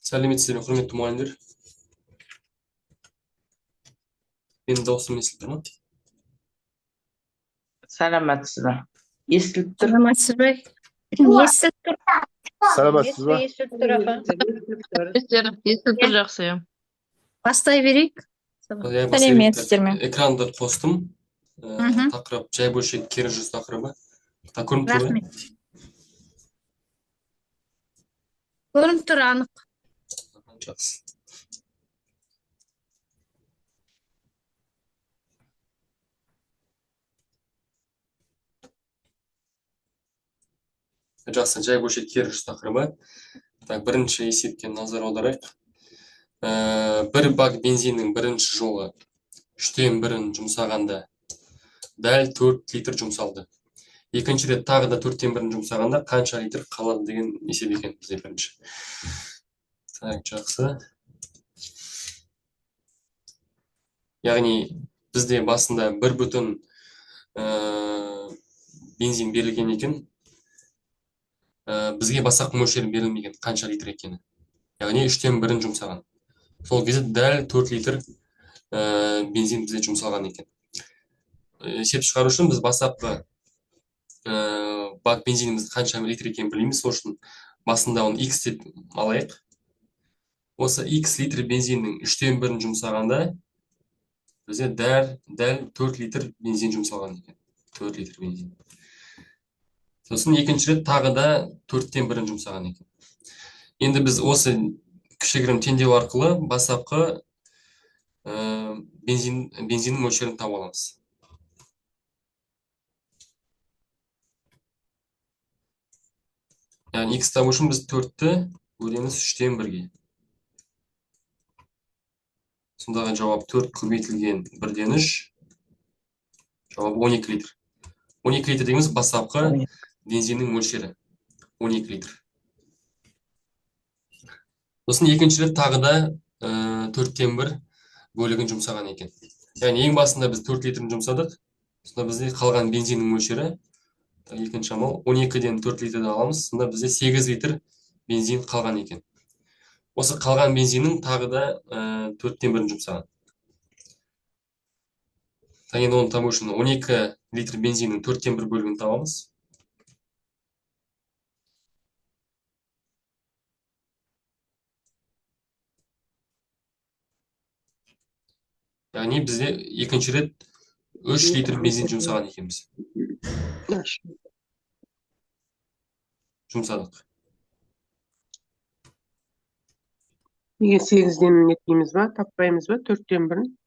Сәлеметсіздер ме, құрметті мұғалімдер? Менің дауысым естіліп тұр ма? Саламатсыз ба? Естіліп тұр. Саламатсыз ба? Естіліп тұр. Саламатсыз ба? Естіліп тұр, аға. Естіліп тұр, жақсы. Бастай берейік. Сәлеметсіздер ме? Экранды қостым. Мгм. Тақырып жай бөлшек кері жүз тақырыбы. Көрініп тұр, Рахмет. Көрініп тұр, анық. Жақсы. Жақсы, жай бөлшек кері жүз тақырыбы. Бірінші есепке назар аударайық. Бір бак бензиннің бірінші жолы 1/3 жұмсағанда дәл 4 литр жұмсалды. Екінші рет тағы да 4/1 жұмсағанда қанша литр қалады деген есеп екен бізде бірінші. Жақсы. Яғни бізде басында 1 бензин берілген екен. Бізге басақ мөлшері берілмеген қанша литр екені. Яғни 1/3 жұмсаған. Сол кезде дәл 4 литр бензин бізде жұмсалған екен. Есеп шығару үшін біз бастапқы бак бензиніміз қанша литр екенін білмейміз. Сол үшін басында оны X деп алайық. Осы X литр бензиннің 1/3 жұмсағанда бізде дәл 4 литр бензин жұмсалған екен. 4 литр бензин. Сосын екінші рет тағы да 4/1 жұмсаған екен. Енді біз осы кішігірім теңдеу арқылы бастапқы бензиннің мөлшерін таба аламыз. Яғни X табу үшін біз 4-ті бөлеміз 3/1-ге. Сондағы жауап 4 көбейтілген 1/3. Жауап 12 литр. 12 литр дегеніміз бастапқы бензиннің мөлшері. 12 литр. Сосын екінші рет тағы да 4/1 бөлігін жұмсаған екен. Яғни ең басында біз 4 литрін жұмсадық. Сонда бізде қалған бензиннің мөлшері, екінші амал 12-ден 4 литрді аламыз. Сонда бізде 8 литр бензин қалған екен. Осы қалған бензиннің тағы да 4/1 жұмсаған. Енді оны табу үшін 12 литр бензиннің 4/1 бөлігін табамыз. Яғни бізде екінші рет 3 литр бензин жұмсаған екенбіз. Жұмсадық. Неге 8-ден нетпейміз ба? Таппаймыз ба? 4/1?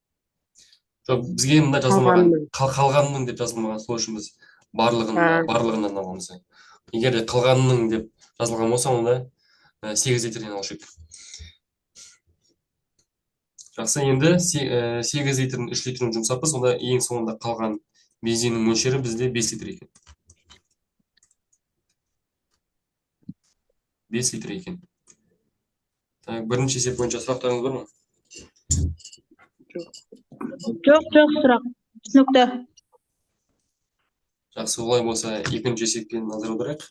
Жоқ, бізге мында жазылмаған, қалғанның деп жазылмаған. Сол үшін біз барлығынан аламыз. Егер де қалғанның деп жазылған болса, онда 8 литрден алушы едік. Жақсы, енді 8 литрдің 3 литрін жұмсаппыз, онда ең соңында қалған бензиннің мөлшері бізде 5 литр екен. 5 литр екен. Бірінші есеп бойынша сұрақтарыңыз бар ма? Жоқ, сұрақ. Түсінікті. Жақсы, олай болса, екінші есепке назар аударайық.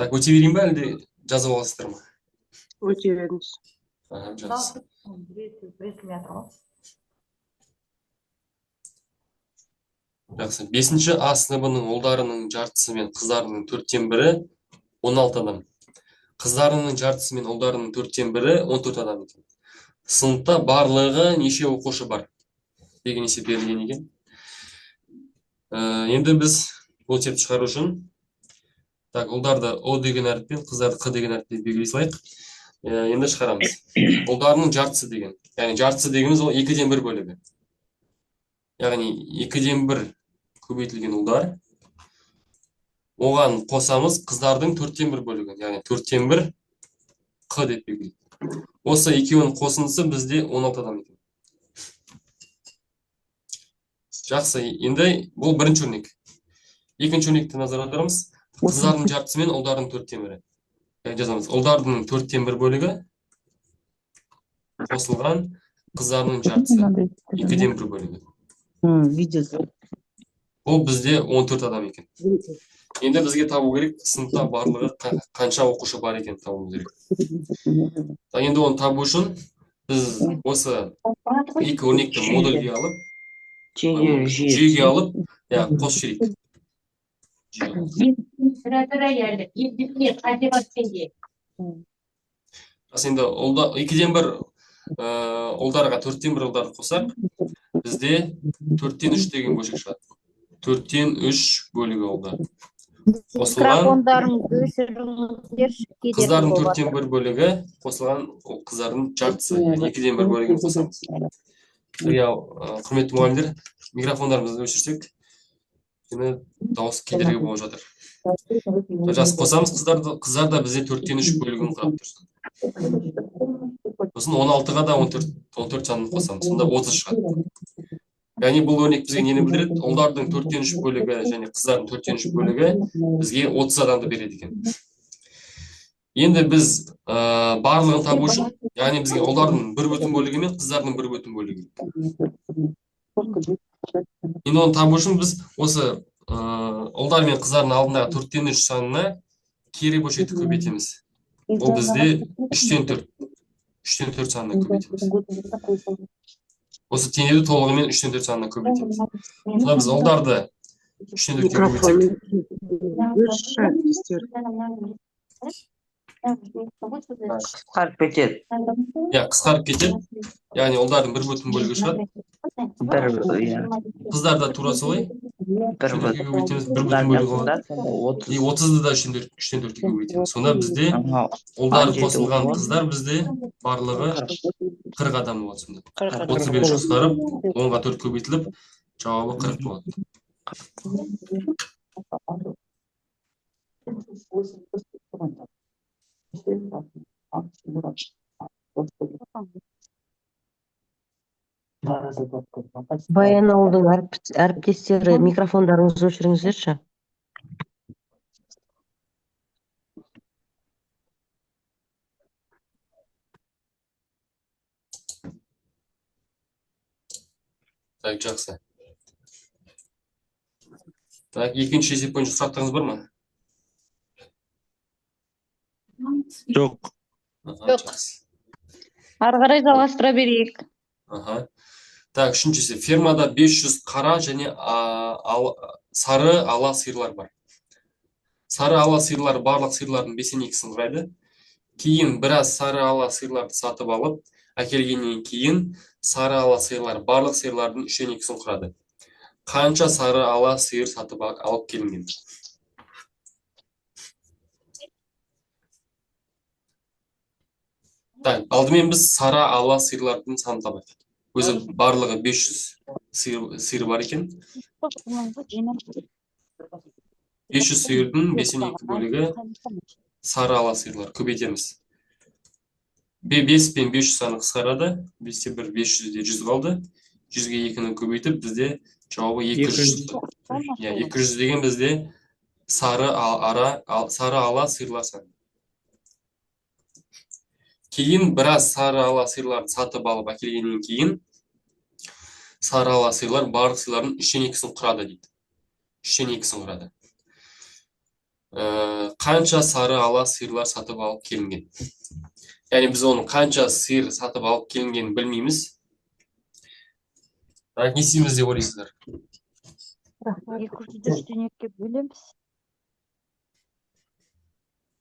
Өте берейін ба, әлде жазып аласыздар ма? Өте беріңіз. Жақсы. Жақсы. 5-ші А сыныбының ұлдарының жартысы мен қыздарының 4/1 16 адам. Қыздарының жартысы мен ұлдарының 4/1 14 адам екен. Сыныпта барлығы неше оқушы бар деген есеп берілген екен. Енді біз бұл есепті шығару үшін ұлдарды О деген әріппен, қыздарды Қ деген әріппен белгілей салайық. Енді шығарамыз. Ұлдарының жартысы деген. Яғни жартысы дегеніміз ол 2/1 бөлігі. Яғни 2/1 көбейтілген ұлдар. Оған қосамыз қыздардың 4/1 бөлігі. Яғни 4/1 Қ деп белгілейік. Осы екеуінің қосындысы бізде 16 адам екен. Жақсы, енді бұл бірінші өрнек. Екінші өрнекті назар аударамыз. Қыздардың жартысы мен ұлдардың 4/1. Жазамыз. Ұлдардың 4/1 бөлігі қосылған қыздардың жартысы 2/1 бөлігі. Видеосы. Ол бізде 14 адам екен. Енді бізге табу керек, сыныпта барлығы қанша оқушы бар екен табуымыз керек. Енді оны табу үшін біз осы екі өрнекті модульге алып, жүйеге алып, қосып жіберейік. Енді екіден бір ұлдарға 4-тен 1 ұлдарды қосақ, бізде 4-тен 3 деген бөлшек шығады. 4-тен 3 бөлігі ұлдар. Қосылған қыздардың 4-тен 1 бөлігі қосылған қыздардың жартысы, 2-ден 1 бөлігін қосамыз. Құрметті мұғалімдер, микрофондарымызды өшірсек, дауыс кедергі болып жатыр. Жас қосамыз, қыздар да бізде 4-тен 3 бөлігін құрап тұрсын. Сосын 16-ға да 14 санын қосамыз, сонда 30 шығады. Яғни бұл өрнек бізге нені білдіреді? Ұлдардың 4-тен 3 бөлігі және қыздардың 4-тен 3 бөлігі бізге 30 адамды береді екен. Енді біз барлығын табу үшін, яғни бізге ұлдардың 1/4 бөлігі мен қыздардың 1/4 бөлігі. Енді оны табу үшін біз осы ұлдар мен қыздардың алдындағы 4-тен 3 санына кері бөлшекті көбейтеміз. Ол бізде 3-тен 4 санына көбейтеміз. Осы теңдеуді толығымен 3-тен 4 санына көбейтеміз. Сонда біз ұлдарды 3-тен 4-ке көбейтсек. Қысқарып кетеді. Қысқарып кетеді. Яғни ұлдардың 1/4 бөлігі шығады. Қыздар да тура солай. 1/4 көбейтеміз, 1/4 бөлігі болады. 30-ды да 3-тен 4-ке көбейтеміз. Сонда бізде ұлдары қосылған қыздар бізде барлығы 40 адам болады сонда. 35 қысқарып, 10-ға 4 көбейтіліп, жауабы 40 болады. Баянауылдың әріптестері, микрофондарыңызды өшіріңіздерші. Так, жақсы. Так, екінші есеп бойынша сұрақтарыңыз бар ма? Жоқ. Ары қарай жалғастыра берейік. Так, үшінші есеп. Фермада 500 қара және сары ала сиырлар бар. Сары ала сиырлар барлық сиырлардың 5-2-сін құрайды. Кейін біраз сары ала сиырларды сатып алып, әкелгеннен кейін сары ала сиырлар барлық сиырлардың 3-2-сін құрады. Қанша сары ала сиыр сатып алып келінген? Так, алдымен біз сары ала сиырлардың санын табайық. Өзі барлығы 500 сиыр бар екен. 500 сиырдың 5-2 бөлігі сары ала сиырлар. Көбейтеміз. 5 пен 500 саны қысқарады. 5-те 1, 500-де 100 қалды. 100-ге 2-ні көбейтіп, бізде жауабы 200. 200 деген бізде сары ала сиырлар саны. Кейін біраз сары ала сиырларды сатып алып әкелгеннен кейін сары ала сиырлар барлық сиырлардың 3-2-сін құрады дейді. 3-2-сін құрады. Қанша сары ала сиырлар сатып алып келінген? Яғни біз оның қанша сиыр сатып алып келінгенін білмейміз. Не істейміз деп ойлайсыздар? 200-ді 3-тен 2-ке бөлеміз.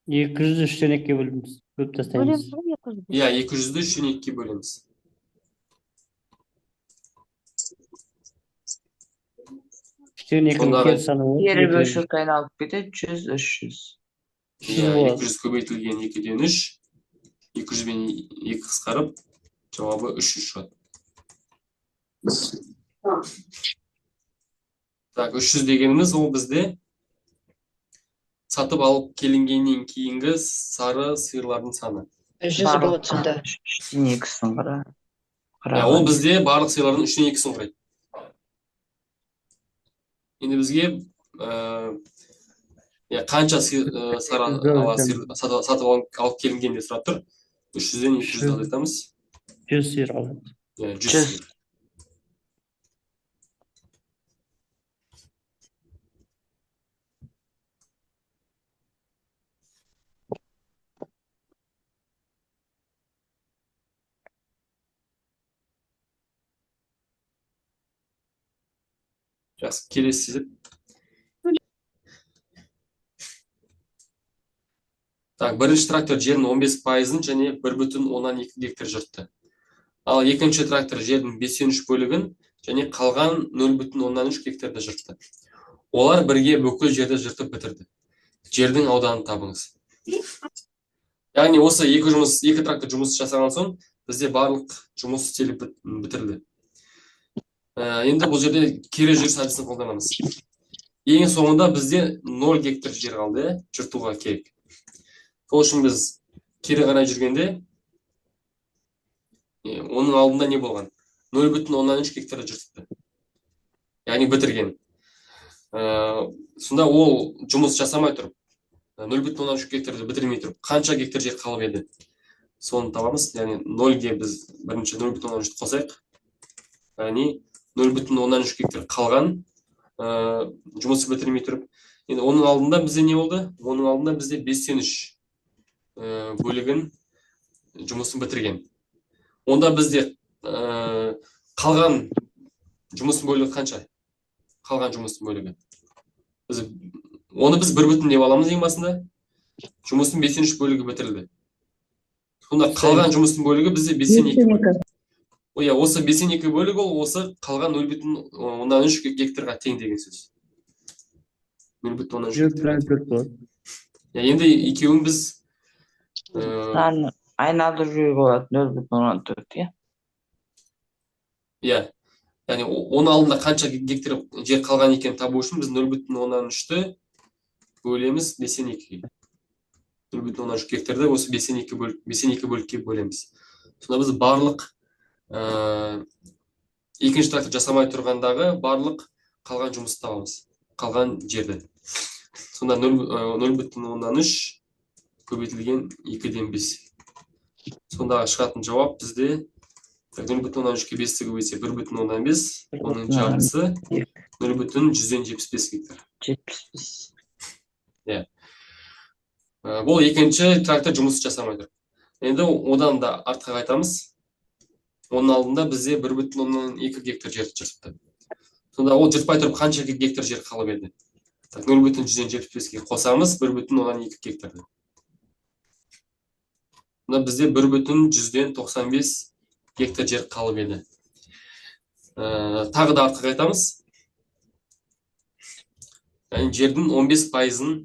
200-ді 3-тен 2-ке бөліп тастаймыз. 200-ді 3-тен 2-ке бөлеміз. Кері бөлшек айналып кетеді, 100, 300. 200 көбейтілген 2-ден 3, 200 бен 2 қысқарып, жауабы 300 шығады. Так, 300 дегеніміз ол бізде сатып алып келінгеннен кейінгі сары сиырлардың саны. 100 болады сонда. 3-2-сін құрады. Ол бізде барлық сиырлардың 3-2-сін құрайды. Енді бізге қанша сары ала сиыр сатып алып келінген деп сұрап тұр. 300-ден 200-ді айтамыз. 100 сиыр алады. 100 сиыр. Жақсы, келесі тізіп. Так, бірінші трактор жердің 15%-ын және 1,2 гектар жыртты. Ал екінші трактор жердің 5,3 бөлігін және қалған 0,3 гектарды жыртты. Олар бірге бүкіл жерді жыртып бітірді. Жердің ауданын табыңыз. Яғни осы екі трактор жұмыс жасаған соң, бізде барлық жұмыс істеліп бітірілді. Енді бұл жерде кері жүріс әдісін қолданамыз. Ең соңында бізде 0 гектар жер қалды, жыртуға керек. Сол үшін біз кері қарай жүргенде, оның алдында не болған? 0,3 гектарды жыртты. Яғни бітірген. Сонда ол жұмыс жасамай тұрып, 0,3 гектарды бітірмей тұрып, қанша гектар жер қалып еді? Соны табамыз. Яғни 0-ге біз бірінші 0,3 қосайық. Яғни 0,3 гектар қалған жұмысы бітірмей тұрып. Енді оның алдында бізде не болды? Оның алдында бізде 5,3 бөлігін жұмысын бітірген. Онда бізде қалған жұмыстың бөлігі қанша? Қалған жұмыстың бөлігі. Оны біз 1,2 деп аламыз ең басында. Жұмыстың 5,3 бөлігі бітірілді. Сонда қалған жұмыстың бөлігі бізде 5,2 бөлігі. Осы 5,2 бөлігі ол осы қалған 0,3 гектарға тең деген сөз. 0,3 гектар. Енді екеуін біз айналдыру болады 0,14, иә. Яғни оның алдында қанша гектар жер қалған екен табу үшін біз 0,13-ті бөлеміз 5,2-ге. 0,13 гектарды осы 5,2 бөлікке бөлеміз. Сонда біз барлық екінші трактор жасамай тұрғандағы барлық қалған жұмысты табамыз. Қалған жерді. Сонда 0,13 көбейтілген 2-ден 5. Сондағы шығатын жауап бізде 0,13-ке 5-ті көбейтсе 1,15, оның жартысы 0,175 гектар. 75. Бұл екінші трактор жұмыс жасамай тұр. Енді одан да артқа қайтамыз. Оның алдында бізде 1,2 гектар жер жыртты. Сонда ол жыртпай тұрып қанша гектар жер қалып еді? 0,175-ге қосамыз 1,2 гектарды. Сонда бізде 1,195 гектар жер қалып еді. Тағы да артқа қайтамыз. Яғни жердің 15%-ын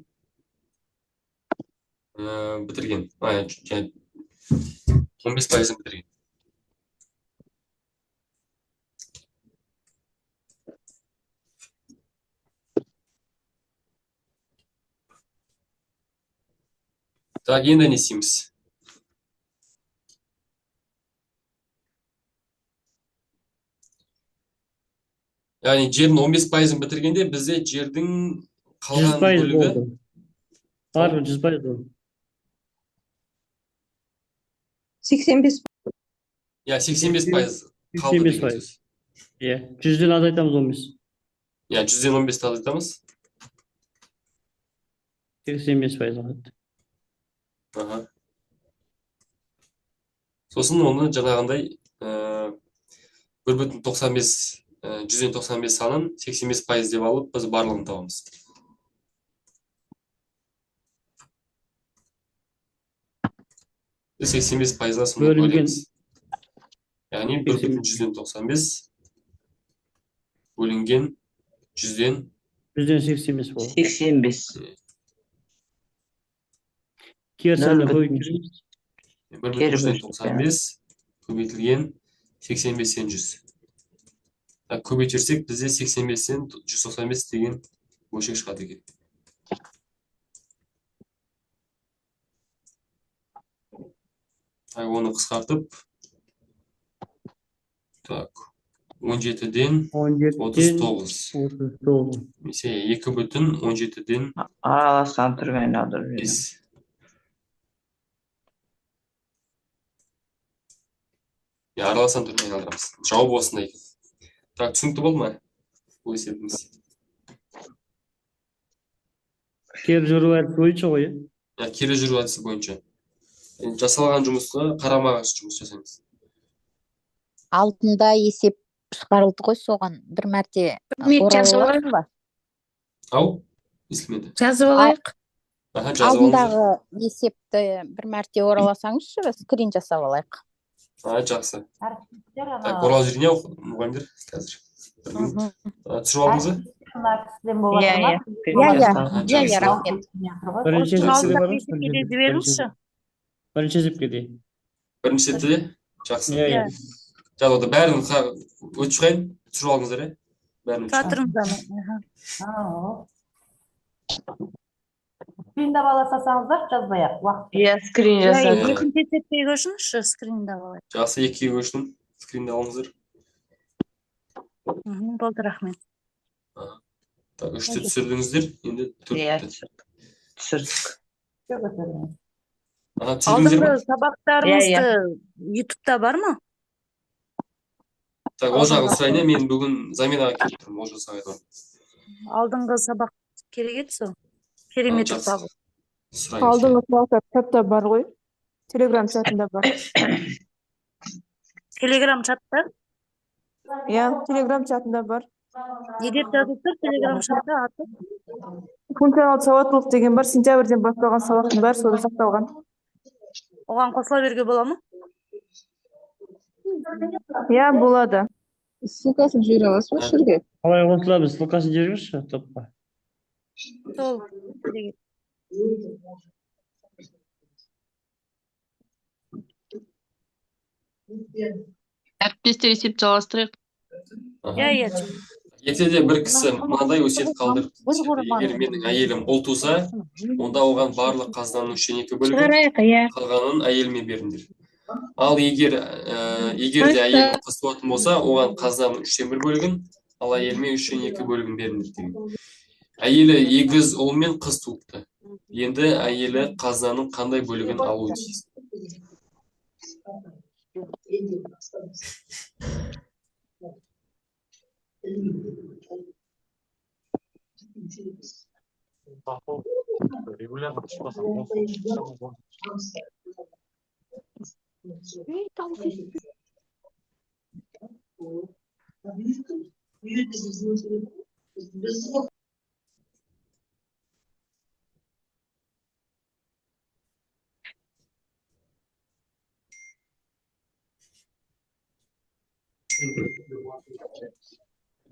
бітірген. 15%-ын бітірген. Так, енді не істейміз? Яғни жердің 15%-ын бітіргенде бізде жердің қалған 100% бөлігі болды. Барлығы 100% болды. 85. иә 85% қалды деген сөз. Иә, 100-ден азайтамыз 15. Иә 100-ден 15-ті азайтамыз. 85% қалады. Сосын оны жаңағындай 1,95 195 санын 85% деп алып, біз барлығын табамыз. Біз 85%-ға соны бөлеміз. Яғни 1,195 бөлінген 100-ден 85 болды. 85. Кері саны көбейтеміз. 1,195 көбейтілген 85-тен 100. Көбейтірсек, бізде 85-тен 195 деген бөлшек шығады екен. Оны қысқартып, 17-ден 39. Немесе 2,17-ден Араластан тұрып айналдырып жіберемін. 5. Араластан тұрып айналдырамыз. Жауап осындай екен. Так, түсінікті болды ма? Бұл есебіміз. Кері жүру әдісі бойынша ғой, Кері жүру әдісі бойынша. Жасалған жұмысқа қарама-қарсы жұмыс жасаймыз. Алдында есеп шығарылды ғой, соған бір мәрте Мен жазып орала алайық. аласың ба? Ау, естілмеді. Жазып алайық. Аха, жазып алыңыздар. Алдындағы есепті бір мәрте ораласаңызшы, скрин жасап алайық. Жақсы. Так, оралып жүрген мұғалімдер қазір. Бір минут. Түсіріп алдыңыз ба? Иә, рахмет. Бірінші Осының есепке алдында бар ма? есепке де жіберіңізші. Бірінші есепке де. Бірінші сетте. Жақсы. Иә. Жазылды. Бәрін өтіп шығайын. Түсіріп алдыңыздар, иә? Бәрін өтіп шығайын. Жатырыңыздар. Скринді баласасаңыздар жазбай-ақ уақыт. Иә, скрин жасадық. Екінші есепке көшіңізші, скринді алайық. Жақсы, екіге көштім. Скринді алыңыздар. Болды, рахмет. Так, үшті түсірдіңіздер. Енді Иә, төртті. түсірдік. Аха, түсірдіңіздер Алдыңғы ма? сабақтарыңызды ютубта бар ма? Так, ол жағын сұрайын, мен бүгін заменаға келіп тұрмын. Ол жаққа айтамын. Алдыңғы сабақ керек еді сол. Керемет Жақсы. табыл. Сұрайын. Алдыңғы сұрақтар кітапта бар ғой. Телеграм чатында бар. Телеграм чатта? Иә, телеграм чатында бар. Не деп жазып тұр телеграм чатта аты? Функционалды сауаттылық деген бар. Сентябрьден басталған сабақтың бәрі сода сақталған. Оған қосыла беруге бола ма? Иә, болады. Ссылкасын жібере аласыз ба жерге? Қалай қосыламыз? Ссылкасын жіберіңізші топқа. Сол. Әріптестер есеп жалғастырайық. Иә. Ертеде бір кісі мынадай өсиет қалдырып, егер менің әйелім ұл туса, онда оған барлық қазынаның 3/2 бөлігін, Шығарайық, иә. қалғанын әйеліме беріңдер. Ал егер де әйелім қыз туатын болса, оған қазынаның 3/1 бөлігін, ал әйеліме 3/2 бөлігін беріңдер деген. Әйелі егіз ұл мен қыз туыпты. Енді әйелі қазынаның қандай бөлігін алуы тиіс?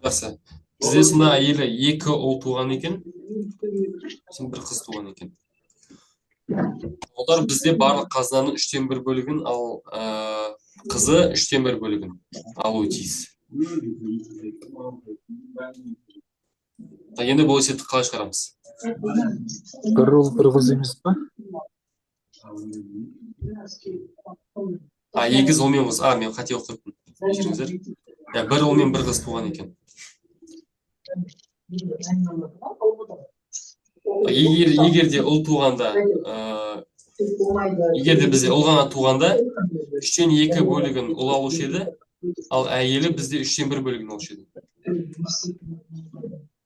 Жақсы. Бізде сонда әйелі 2 ұл туған екен, сосын 1 қыз туған екен. Олар бізде барлық қазынаның 3/1 бөлігін, ал қызы 3/1 бөлігін алуы тиіс. Енді бұл есепті қалай шығарамыз? Бір ұл, бір қыз емес па? Егіз ұл мен қыз. Мен қате оқып тұрмын. Кешіріңіздер. Бір ұл мен 1 қыз туған екен. Егер де ұл туғанда, егер де бізде ұл ғана туғанда 3/2 бөлігін ұл алушы еді, ал әйелі бізде 3/1 бөлігін алушы еді.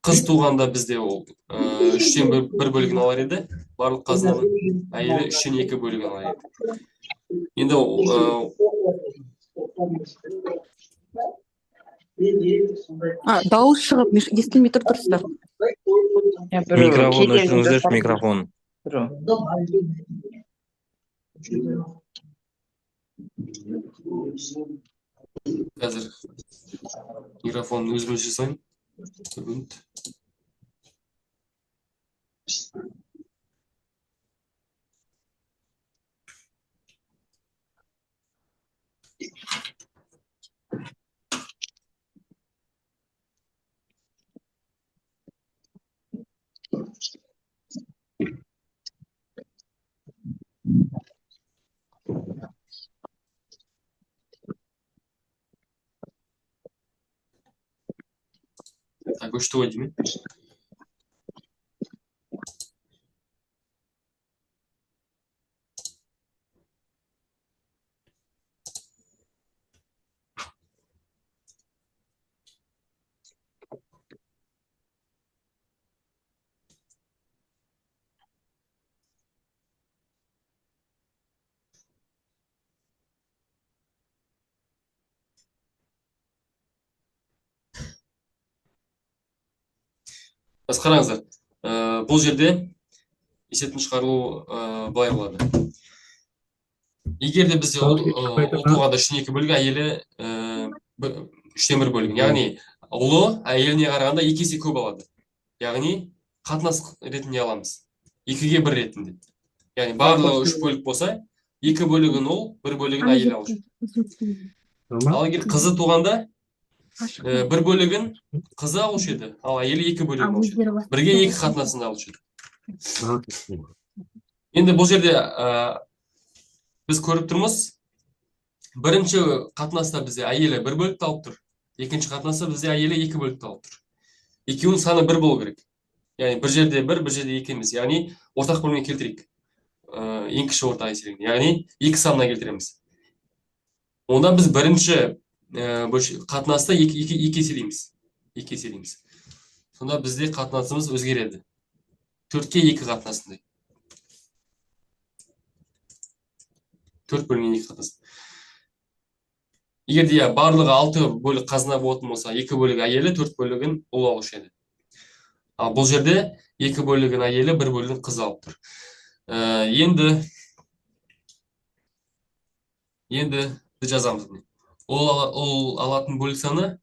Қыз туғанда бізде ол 3/1 бөлігін алар еді, барлық қазынаның, әйелі 3/2 бөлігін алар еді. Енді Дауыс шығып, естілмей тұр тұрсыздар. Микрофон өшіріңіздерші, микрофон. қазір микрофонын өзім өшіре салайын. Так, өшті ғой деймін. Біз қараңыздар, бұл жерде есептің шығарылу былай болады. Егер де бізде ұл туғанда 3-тен 2 бөлігі, әйелі 3-тен 1 бөлігі. Яғни ұлы әйеліне қарағанда 2 есе көп алады. Яғни қатынас ретінде аламыз. 2-ге 1 ретінде. Яғни барлығы 3 бөлік болса, 2 бөлігін ұл, 1 бөлігін әйел алушы. Ал егер қызы туғанда 1 бөлігін қызы алушы еді, ал әйелі 2 бөлігін алушы еді. 1-ге 2 қатынасында алушы еді. Енді бұл жерде біз көріп тұрмыз, бірінші қатынаста бізде әйелі 1 бөлікті алып тұр, екінші қатынаста бізде әйелі 2 бөлікті алып тұр. Екеуінің саны 1 болу керек. Яғни бір жерде 1, бір жерде 2 емес. Яғни ортақ бөлімге келтірейік. Ең кіші ортақ еселігін. Яғни 2 санына келтіреміз. Онда біз бірінші қатынаста 2 еселейміз. 2 еселейміз. Сонда бізде қатынасымыз өзгереді. 4-ке 2 қатынасындай. 4 бөлінген 2 қатынас. Егер де барлығы 6 бөлік қазына болатын болса, 2 бөлігі әйелі, 4 бөлігін ұл алушы еді. Ал бұл жерде 2 бөлігін әйелі, 1 бөлігін қыз алып тұр. Енді жазамыз. Ұл алатын бөлік саны,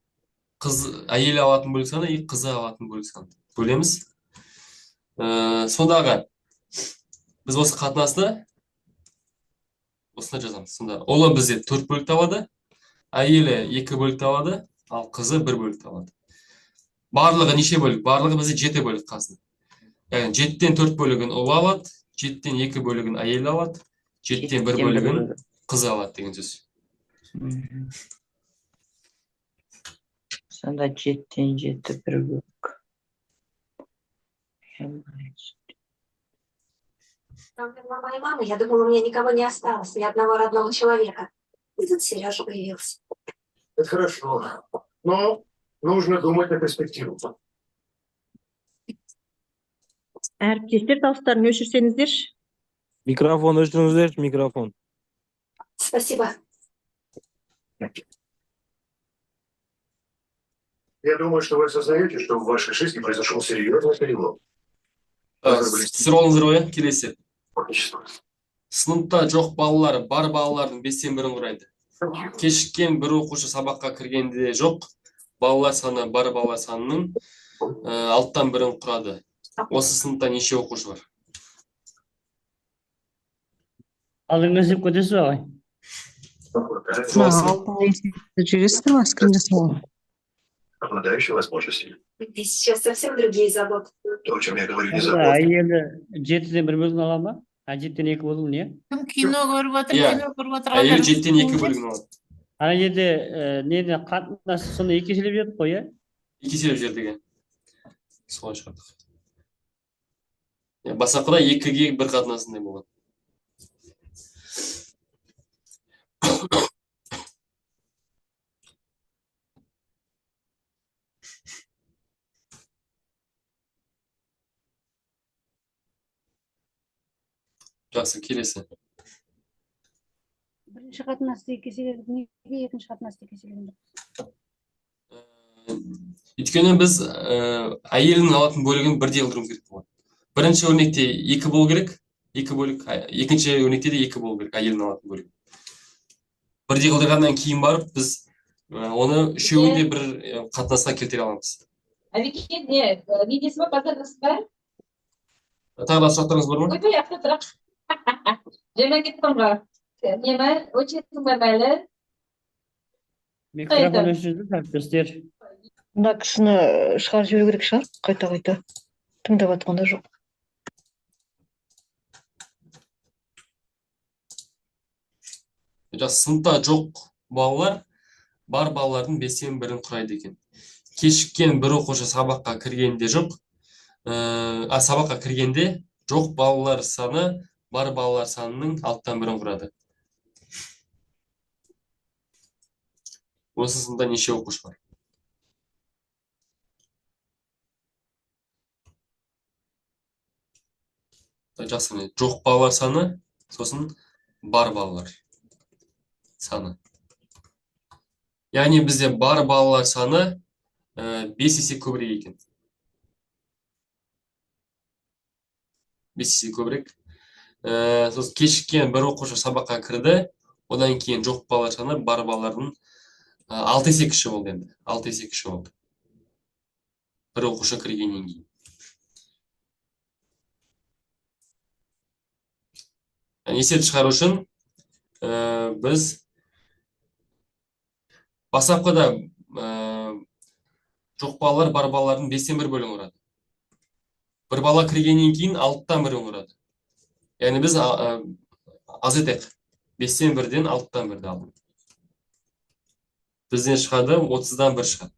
әйелі алатын бөлік саны, қызы алатын бөлік саны. Бөлеміз. Сондағы біз осы қатынасты осына жазамыз. Сонда ұлы бізде 4 бөлікті алады, әйелі 2 бөлікті алады, ал қызы 1 бөлікті алады. Барлығы неше бөлік? Барлығы бізде 7 бөлік қазына. Яғни 7-тен 4 бөлігін ұлы алады, 7-тен 2 бөлігін әйелі алады, 7-тен 1 бөлігін қызы алады деген сөз. Сонда 7-тен 7 1 бөлік. Моей мамы, я думала, у меня никого не осталось, ни одного родного человека. И тут Сережа появился. Это хорошо. Но нужно думать о перспективе. Әріптестер, дауыстарын өшірсеңіздерші. Mikrofon o'chirіңіздерші, mikrofon. Спасибо. Я думаю, что вы осознаете, что в вашей жизни произошел серьезный перелом. Сіз ролыңыздар ойы, келесі. Отечество. Сыныпта жоқ балалар, бар балалардың 5-тен 1-ін құрайды. Кешіккен бір оқушы сабаққа кіргенде жоқ, балалар саны бар балалар санының 6-тан 1-ін құрады. Осы сыныпта неше оқушы бар? Алдыңғы есеп көтесіз ағай. Жүресіздер ма, скрин жасауға? Обладающий возможностями. Здесь сейчас совсем другие заботы. То, о чем я говорю, не забота. Әйелі 7-ден 1 бөлігін ала ма? 7-ден 2 бөлігін не? Кино көріп отыр, кино көріп отыр. Әйелі 7-ден 2 бөлігін алады. Ана жерде нені қатынасы соны 2 еселеп жібердік қой, 2 еселеп жібердік. Солай шығардық. Бастапқыда 2-ге 1 қатынасындай болған. Жақсы, келесі. Бірінші қатынасты 2 еселедік, неге екінші қатынасты 2 еселедік? Өйткені біз әйелінің алатын бөлігін бірдей қылдыруымыз керек болған. Бірінші өрнекте 2 болу керек, 2 бөлік, екінші өрнекте де 2 болу керек, әйелінің алатын бөлігі. Бірдей қылдырғаннан кейін барып, біз оны үшеуін де бір қатынасқа келтіре аламыз. Тағы да сұрақтарыңыз бар ма? Жеме кеттім ғой. Неме, өчетің бәрмәлі. Микрофон өшіріңіздер, әріптестер. Мына кісіні шығарып жіберу керек шығар, қайта-қайта. Тыңдап жатқанда жоқ. Сыныпта жоқ балалар, бар балалардың 5-тен 1-ін құрайды екен. Кешіккен бір оқушы сабаққа кіргенде жоқ, сабаққа кіргенде жоқ балалар саны бар балалар санының 6-тан 1-ін құрады. Осы сыныпта неше оқушы бар? Жақсы, жоқ балалар саны, сосын бар балалар саны. Яғни бізде бар балалар саны 5 есе көбірек екен. 5 есе көбірек. Сосын кешіккен бір оқушы сабаққа кірді, одан кейін жоқ балалар саны бар балалардың 6 есе кіші болды енді. 6 есе кіші болды. Бір оқушы кіргеннен кейін. Есеп шығару үшін біз бастапқыда жоқ балалар бар балалардың 5-тен 1 бөлігін құрады. Bir bala кіргеннен кейін 6-тан 1 құрады. Яғни біз аз етек. 5-тен 1-ден 6-тан 1-ді алдым. Бізден шығады 30-дан 1 шығады.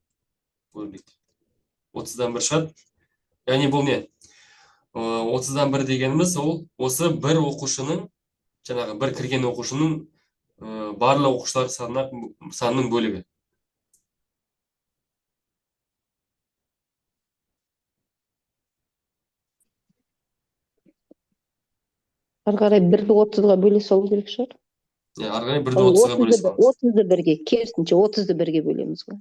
30-дан 1 шығады. Яғни бұл не? 30-дан 1 дегеніміз ол осы бір оқушының, жаңағы бір кірген оқушының барлық оқушылар санының бөлігі. Ары қарай 1-ді 30-ға бөле салу керек шығар. Ары қарай 1-ді 30-ға бөле саламыз. 30-ды 1-ге, керісінше 30-ды 1-ге бөлеміз ғой.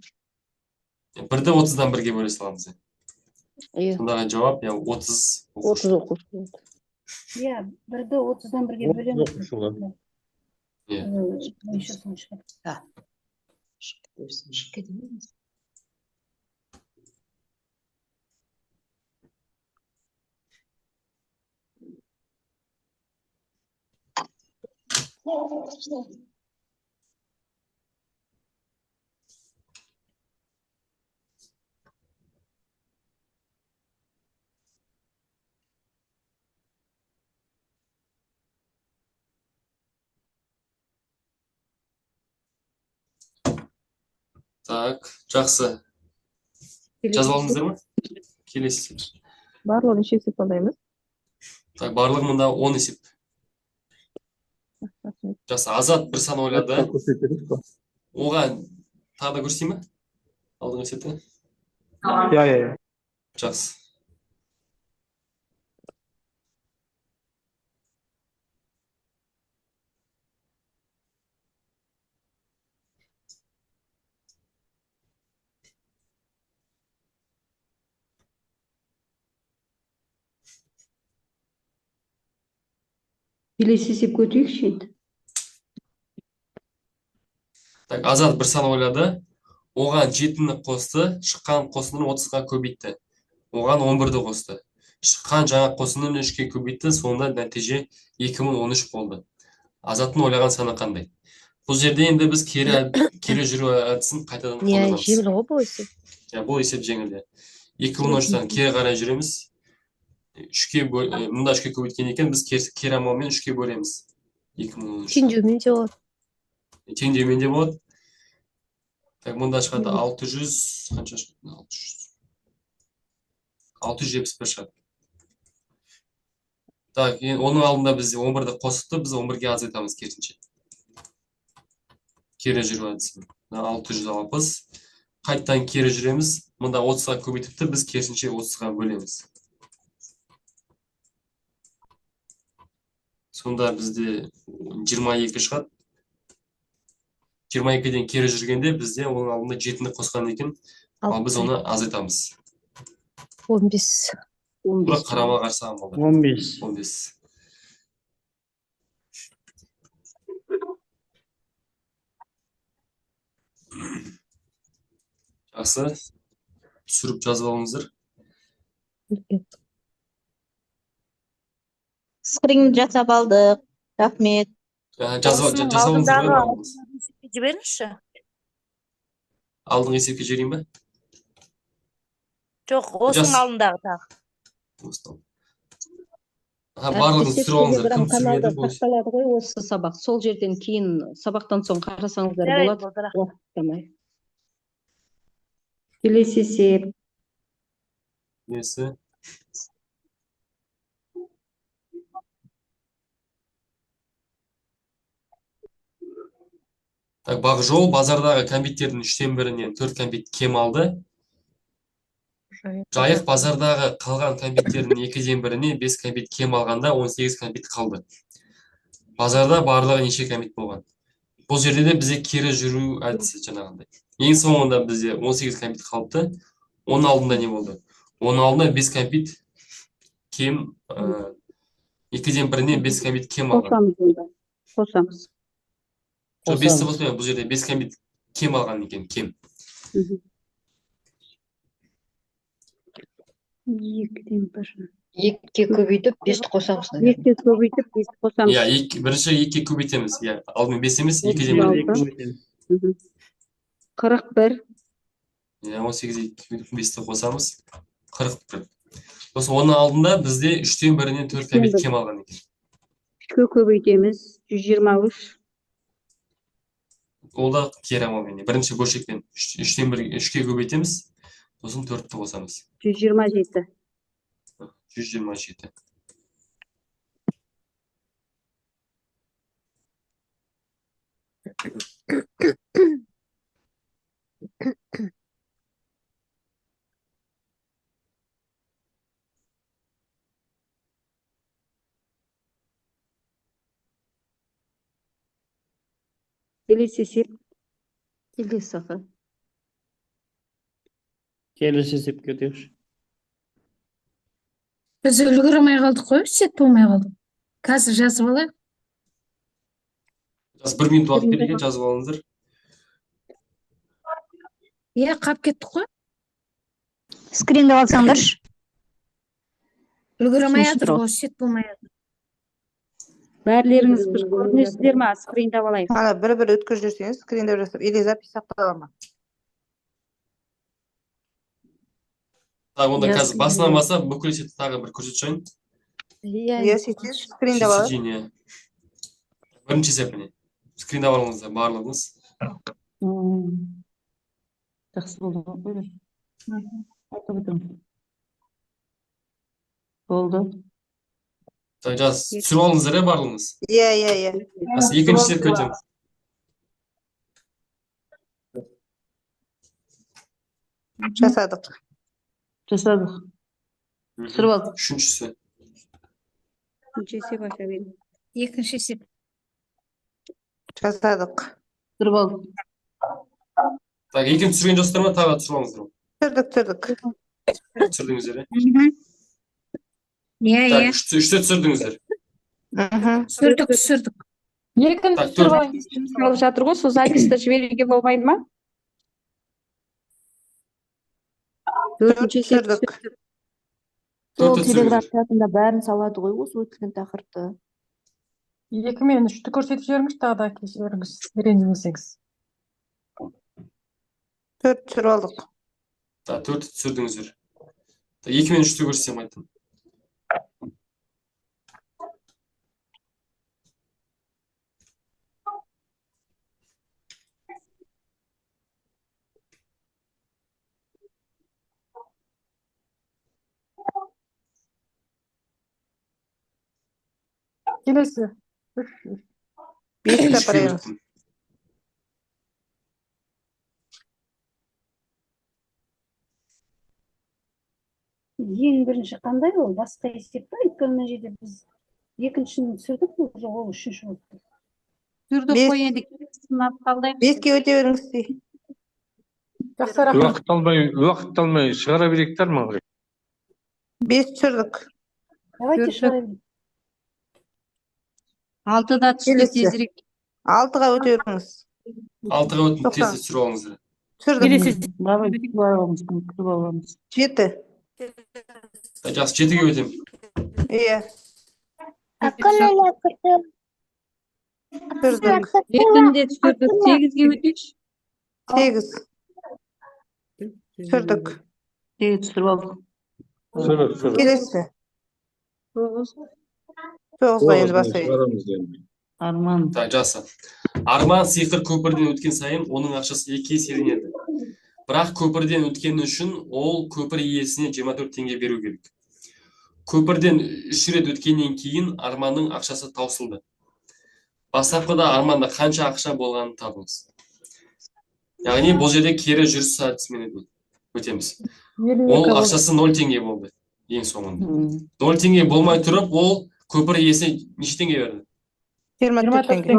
1-ді 30-дан 1-ге бөле саламыз. Сондағы жауап 30 30 оқушы. Иә, 1-ді 30-дан 1-ге бөлеміз. Оқушыға. Так, жақсы. Жазып алдыңыздар ма? Келесі. Барлығын неше есеп алаймыз? Так, барлығы мұнда 10 есеп. Жақсы, Азат бір сан ойлады. Оған тағы да көрсетейін ме? Алдыңғы есепті? Иә. Жақсы. Келесі есепке өтейікші енді. Так, Азат бір сан ойлады. Оған 7-ні қосты, шыққан қосындыны 30-ға көбейтті. Оған 11-ді қосты. Шыққан жаңа қосындыны 3-ке көбейтті, сонда нәтиже 2013 болды. Азаттың ойлаған саны қандай? Бұл жерде енді біз кері жүру әдісін қайтадан қолданамыз. Жеңіл ғой бұл есеп. Бұл есеп жеңілді. 2013-тан кері қарай жүреміз. Мұнда 3-ке көбейткен екен, біз кері амалмен 3-ке бөлеміз. 2013. Теңдеумен де болады. Теңдеумен де болады. Так, мұнда шығады 600, қанша шығады? 671 шығады. Так, оның алдында біз 11-ді қосықты, біз 11-ге азайтамыз керісінше. Кері жүру әдісі. 660. Қайттан кері жүреміз. Мұнда 30-ға көбейтіпті, біз керісінше 30-ға бөлеміз. Сонда бізде 22 шығады. 22-ден кері жүргенде бізде оның алдында 7-ні қосқан екен, ал біз оны азайтамыз. 15. Бұрақ қарама қарсы амалдар. 15. 15. Жақсы. Түсіріп жазып алыңыздар. Скрин жасап алдық. Рахмет. Жасауыңыздар ма? Жіберіңізші. Алдыңғы есепке жіберейін бе? Жоқ, осының алдындағы тағы. Барлығын түсіріп алыңыздар. Кім түсірмеді? Сақталады ғой осы сабақ. Сол жерден кейін сабақтан соң қарасаңыздар болады. Келесі есеп. Несі? Так, Бақжол базардағы кәмпиттердің 3-тен 1-нен 4 кәмпит кем алды. Жайық базардағы қалған кәмпиттердің 2-ден 1-не 5 кәмпит кем алғанда 18 кәмпит қалды. Базарда барлығы неше кәмпит болған? Бұл жерде де бізде кері жүру әдісі жаңағындай. Ең соңында бізде 18 кәмпит қалыпты. Оның алдында не болды? Оның алдында 5 кәмпит кем 2-ден 1-інен 5 кәмбет кем алған. Қосамыз онда. Қосамыз. Жоқ, 5-ті қоспаймын, бұл жерде 5 кәмбет кем алған екен, кем. Мгм. 2-ден 1. 2-ке көбейтіп 5-ті қосамыз. наверное. 2-ке көбейтіп 5-ті қосамыз. Иә, бірінші 2-ге көбейтеміз. Иә, алдымен 5 емес, 2-ден 36. 1. Мгм. 41. Иә, 18-ге 5-ті қосамыз. 41. Осы оның алдында бізде 3-тен 1-інен 4 кәмбет кем алған екен. 3-ке көбейтеміз. 123. Ол да кері амалмен. Бірінші бөлшекпен 3-тен 3-ке көбейтеміз. Сосын 4-ті қосамыз. 127. 127. Келесі есеп. Келесі сафа. Келесі есепке өтейікші. Біз үлгермей қалдық қой, сет болмай қалды. Қазір жазып алайық. 1 минут уақыт берген, жазып алыңыздар. Иә, қап кеттік қой. Скринді алсаңдаршы. Үлгермей Түсінікті жатыр ғой, сет болмай жатыр. Бәрлеріңіз бір көрінесіздер ма? Скриндап алайық. Ана бір өткізіп жүрсеңіз, скриндеп жасап, или запись сақтала ма? Так, онда Иә, қазір басынан бастап бүкіл есепті тағы бір көрсетіп жайын. Иә, сөйтсеңіз, скриндеп алып. Сечение. Бірінші есеп міне. Скриндап алыңыздар барлығыңыз. Жақсы болды ғой. Айтып отырмын. Болды. Так, жаз, түсіріп алыңыздар барлығыңыз. Иә. Екінші есепке өтеміз. Жасадық. Түсіріп алдық. Үшіншісі. Екінші есеп аша берейін. Екінші есеп. Жасадық. Түсіріп алдық. Так, екені түсірген жоқсыздар ма? Тағы түсіріп алыңыздар. Түсірдік. Түсірдіңіздер, Иә, Так, үшті түсірдіңіздер. Түсірдік. Екінші Так, түсіріп алып жатыр ғой, сол записьті жіберуге болмайды ма? Төртінші есеп. Түсірдік. Төртті түсірдіңіздер. чатында бәрін салады ғой, осы өткен тақырыпты. 2 мен 3-ті көрсетіп жіберіңіз, тағы да жіберіңіз, ренжімесеңіз. 4 түсіріп алдық. Так, 4-ті түсірдіңіздер. 2 мен 3-ті көрсетсем айттым. Келесі. 5 тапырайыз. Ең бірінші қандай ол? Басқа есеп па? Өйткені мына жерде біз екіншіні түсірдік қой, жоқ ол үшінші болды. Түсірдік қой, енді сынап қалдайық. 5-ке өте беріңіз. Жақсы, рахмет. Уақыт алмай шығара беректер ма? 5 түсірдік. Давайте шығарайық. 6-да түсті тезірек. 6-ға өте беріңіз. 6-ға өтіп тез түсіріп алыңыздар. Түсірдік. 7. Жақсы, 7-ге өтем. Иә. Түсірдік. Жетінде түсірдік, 8-ге өтейікші. 8. Түсірдік. Түсіріп алдық. Келесі. 9-ға енді басайын. Арман. Так, жақсы. Арман сиқыр көпірден өткен сайын оның ақшасы 2 еселенеді. Бірақ көпірден өткені үшін ол көпір иесіне 24 теңге беру керек. Көпірден 3 рет өткеннен кейін Арманның ақшасы таусылды. Бастапқыда Арманда қанша ақша болғанын табыңыз. Яғни бұл жерде кері жүріс әдісімен өтеміз. Ол ақшасы 0 теңге болды ең соңында. 0 теңге болмай тұрып, ол көпір иесіне неше теңге берді? 24 теңге.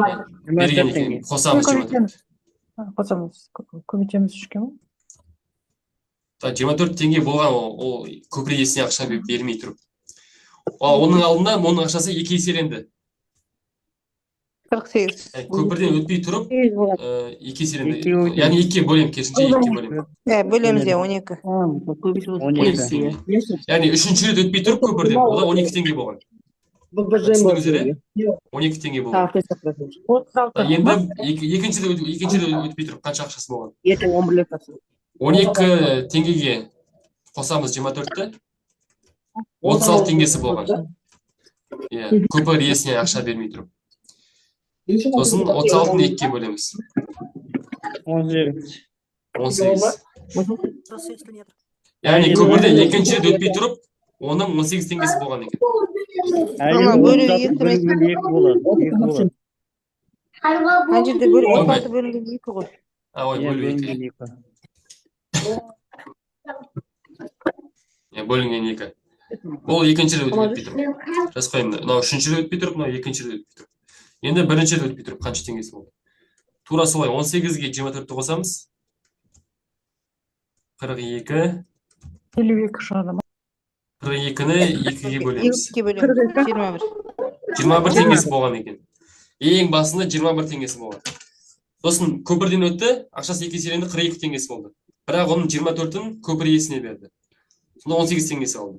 Берген екен. Қосамыз 24. Қосамыз, көбейтеміз 3-ке ма? 24 теңге болған ол көпір иесіне ақша бермей тұрып. Оның алдында оның ақшасы 2 еселенді. 48. Көпірден өтпей тұрып, 8 болады. 2 еселенді. Екіге бөлеміз. Яғни 2 бөлем, керісінше 2 бөлем. Бөлеміз 12. Көбісі 12 теңге. Яғни 3-ші рет өтпей тұрып көпірден, ол да 12 теңге болған. Түсіндіңіздер, 12 теңге болған. Енді екінші рет өтпей тұрып қанша ақшасы болған? Ертең 11 тапсыр. 12 теңгеге қосамыз 24-ті, 36 теңгесі болған. Көпір иесіне ақша бермей тұрып. Сосын 36-ны 2-ге бөлеміз. 18. 18. Яғни көпірден екінші рет өтпей тұрып, оның 18 теңгесі болған екен. Бөлінген 2 болады. 2 болады. Ана жерде 16 бөлінген 2 ғой. Ой, бөлу 2. Бөлінген 2. Ол екінші рет өтпей тұрып. Жазып қойын, мынау 3-ші рет өтпей тұрып, мынау 2-ші рет өтпей тұрып. Енді 1-ші рет өтпей тұрып, қанша теңгесі болды? Тура солай 18-ге 24-ті қосамыз. 42. 52 шығады ма? 42-ні 2-ге бөлеміз. 2-ге бөлеміз. 21. 21 теңгесі болған екен. Ең басында 21 теңгесі болған. Сосын көпірден өтті, ақшасы 2 еселенді, 42 теңгесі болды. Бірақ оның 24-ін көпір иесіне берді. Сонда 18 теңгесі алды.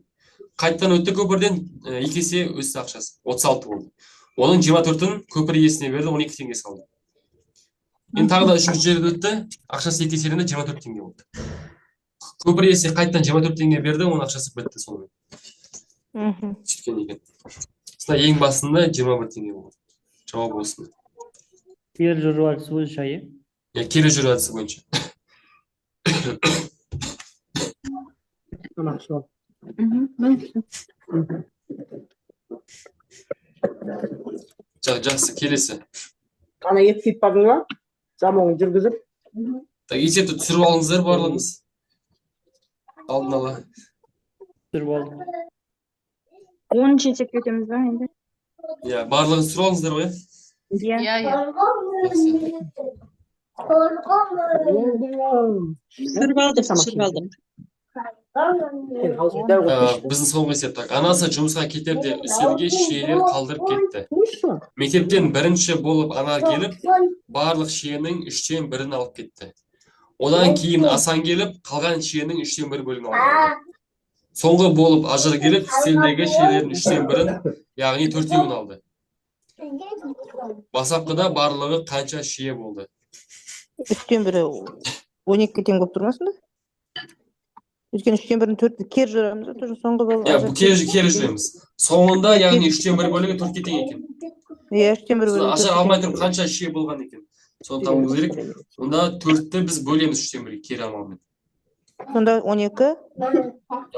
Қайттан өтті көпірден 2 есе өсті ақшасы, 36 болды. Оның 24-ін көпір иесіне берді, 12 теңгесі алды. Енді тағы да 3-ші рет өтті, ақшасы 2 еселенді, 24 теңге болды. Көпір иесі қайттан 24 теңге берді, оның ақшасы бітті сонымен. Сөйткен екен. Сонда ең басында 21 теңге болды. Жауап болсын. Кері жүру әдісі бойынша, Кері жүру әдісі бойынша. Жақсы, келесі. Ана ет бардың ба? Замоң жүргізіп. Есепті түсіріп алыңыздар барлығыңыз. Алдын ала. Түсіріп алдым. 10-ші есепке өтеміз ба енді? Барлығын түсіріп алыңыздар ғой. Түсіріп алдым. Біздің соңғы есеп. Анасы жұмысқа кетерде үстелге шиелер қалдырып кетті. Мектептен бірінші болып ана келіп, барлық шиенің 3-тен 1-ін алып кетті. Одан кейін Асан келіп, қалған шиенің 3-тен 1 бөлігін алды. Соңғы болып Ажыр келіп, үстелдегі шиелердің 3-тен 1-ін, яғни 4-еуін алды. Бастапқыда барлығы қанша шие болды? 3-тен 1-і 12 тең болып тұрмасында? Өйткені 3-тен 1-ін 4-ті кер жүреміз, тоже соңғы болып... Бұл кері жүреміз. Соңында, яғни 3-тен 1 бөлігі 4-ке тең екен. 3-тен 1 бөлігі 4-ке тең. Ажыр алмай тұрып қанша шие болған екен? Соны табуымыз керек. Онда 4-ті біз бөлеміз 3-тен 1-ге кері амалмен. Сонда 12?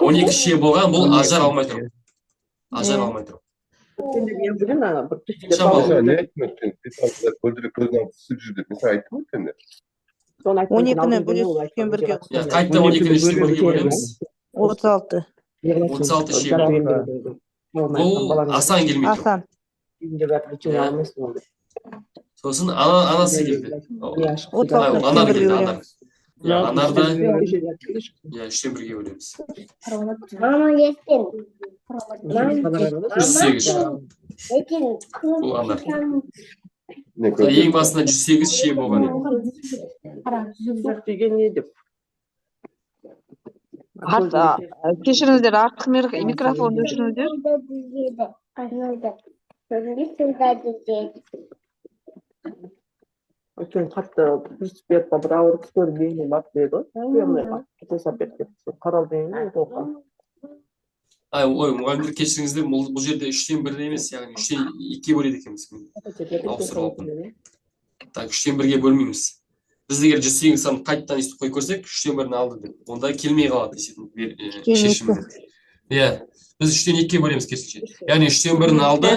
12 шие болған, бұл ажар алмай тұрып. Ажар алмай тұрып. Оны бөлесіз 3-тен 1-ге. Қайтта 12-ні 3-тен 1-ге бөлеміз. 36. 36 шие болды. Бұл Асан келмей тұрып. Асан. Сосын анасы келді. Анар келді, Анар. Анарда 3-тен 1-ге бөлеміз. 108. Бұл Анар. Ең басында 108 шие болған. Кешіріңіздер, артқы микрофонды өшіріңіздер. Өйткені қатты бір ауыр кісілер бейіне бат деді. Қарал дейін оқыған. Мұғалімдер кешіріңіздер, бұл жерде 3-тен 1 емес, яғни 3-тен 2 бөледі екенбіз. Ауыстырып алыппын. 3-тен 1-ге бөлмейміз. Біз егер 108 санын қайттан естіп қой көрсек, 3-тен 1-ні алды деп. Онда келмей қалады шешімді. Біз 3-тен 2-ге бөлеміз керісінше. Яғни 3-тен 1-ні алды,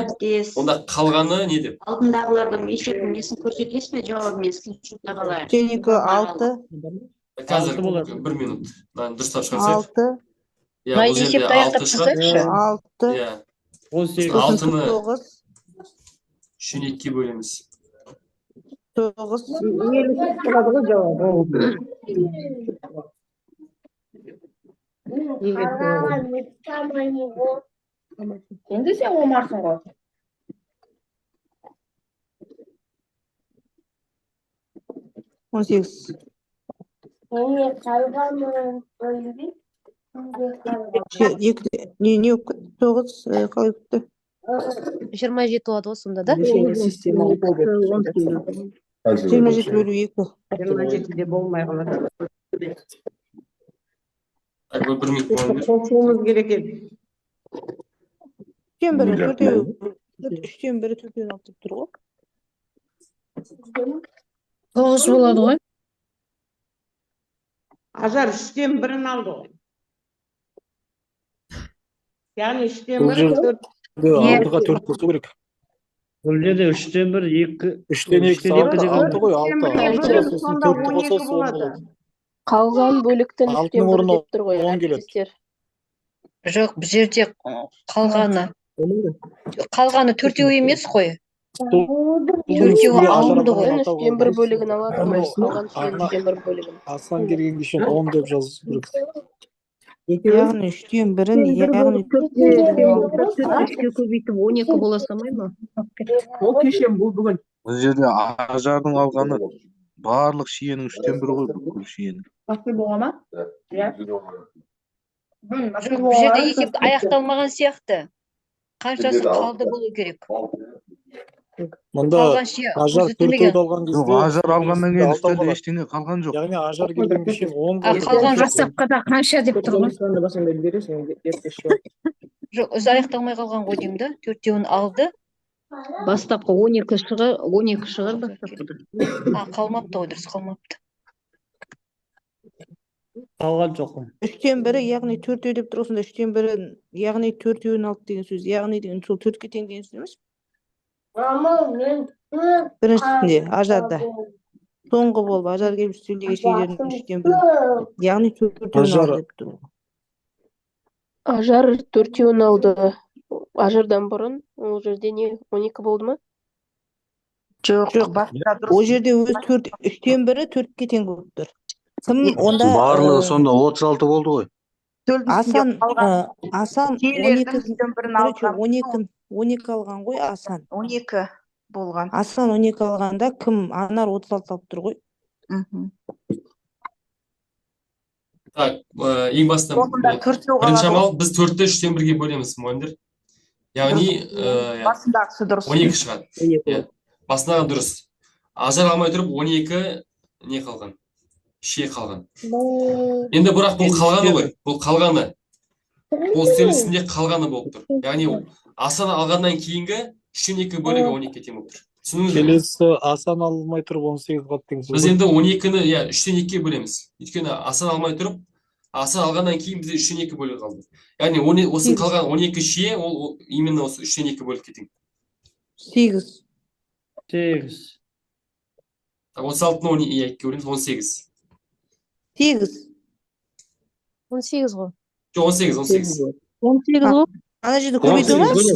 онда қалғаны не деп? Алдындағылардың есебін несін көрсетесіз бе, жауабын есін шутта қалай? 3-тен 2 6. Қазір 1 минут. Дұрыстап шығарсақ. 6. Бұл жерде 6 шығады. 6. 6-ны 3-тен 2-ге бөлеміз. 9. Енді сен омарсың ғой. он сегіз. Не болып кетті? 9 қалай кетті? 27 болады ғой сонда да? Система 27 бөлу 2. 27-де болмай қалады. Так, бір минут болыңдар. Қосуымыз керек еді. 3-тен бірі 4-тен алып тұр ғой. 9 болады ғой. Ажар 3-тен бірін алды ғой. Яғни 3-тен Бұл бірі жерде 6-ға 4 қосу керек. Бұл жерде 3-тен 1, 2, 3-тен 2 6 ғой, 6. Сонда 12 болады. Қалған бөліктен 3-тен 1 деп тұр ғой 10 келеді. әріптестер. Жоқ, бұл жерде қалғаны 4-еу емес қой. 4-еу алынды ғой. 3-тен 1 бөлігін алады ғой. Қалған 3-тен 1 бөлігін. Асан келген кешен 10 деп жазу керек. Яғни 3-тен 1-ін, яғни 3-ке көбейтіп 12 бола салмай ма? Ол кешен бұл бүгін. Бұл жерде ажардың алғаны барлық шиенің 3-тен 1 ғой, бүкіл шиенің. Басты бола ма? Жоқ, бұл жерде есеп аяқталмаған сияқты. Қаншасы қалды болу керек. Мұнда Қалған шие ажар 4-еуді алған Жоқ, кезде ажар алғаннан кейін үстінде ештеңе қалған жоқ. яғни ажар келген кешен 10 қалған бастапқыда қанша деп тұр ғой. Жоқ, өзі аяқталмай қалған ғой деймін да. 4-еуін алды. Бастапқы 12 шығар бастапқыда. Қалмапты ғой, дұрыс қалмапты. қалған жоқ қой. 3-тен 1-і, яғни 4-еу деп тұр осында 3-тен 1-ін, яғни 4-еуін алды деген сөз. Яғни деген сол 4-ке тең деген сөз емес? Біріншісінде ажарда. Соңғы болып ажар келіп үстелдегі шиелердің 3-тен 1. Яғни 4-еуін алды деп тұр. Ажар 4-еуін алды. Ажардан бұрын ол жерде не 12 болды ма? Жоқ, ол жерде өз 3-тен 1-і 4-ке тең болып тұр. Кім онда Барлығы сонда 36 болды ғой. Асан 12 алған ғой Асан. 12 болған. Асан 12 алғанда кім? Анар 36 алып тұр ғой. Так, ең басында бірінші амал біз 4-ті 3-тен 1-ге бөлеміз, мұғалімдер. Яғни Басындағысы дұрыс. 12 шығады. Басындағы дұрыс. Ажар алмай тұрып 12 не қалған? Шие қалған. Енді бірақ бұл қалғаны ғой. Бұл қалғаны. Бұл үстел үстінде қалғаны болып тұр. Яғни Асан алғаннан кейінгі 3-тен 2 бөлігі 12-ке тең болып тұр. Түсіндіңіз бе? келесі Асан алмай тұрып 18 қалды деген сөз. Біз енді 12-ні 3-тен 2-ге бөлеміз. Өйткені Асан алмай тұрып, Асан алғаннан кейін бізде 3-тен 2 бөлігі қалды. Яғни осы қалған 12 шие, ол именно осы 3-тен 2 бөлікке тең. 8. 8. 36-ны 2-ге бөлеміз, 18. 8. 18 ғой. Жоқ, 18. 18 ғой. Ана жерде көбейту ма? Иә, 18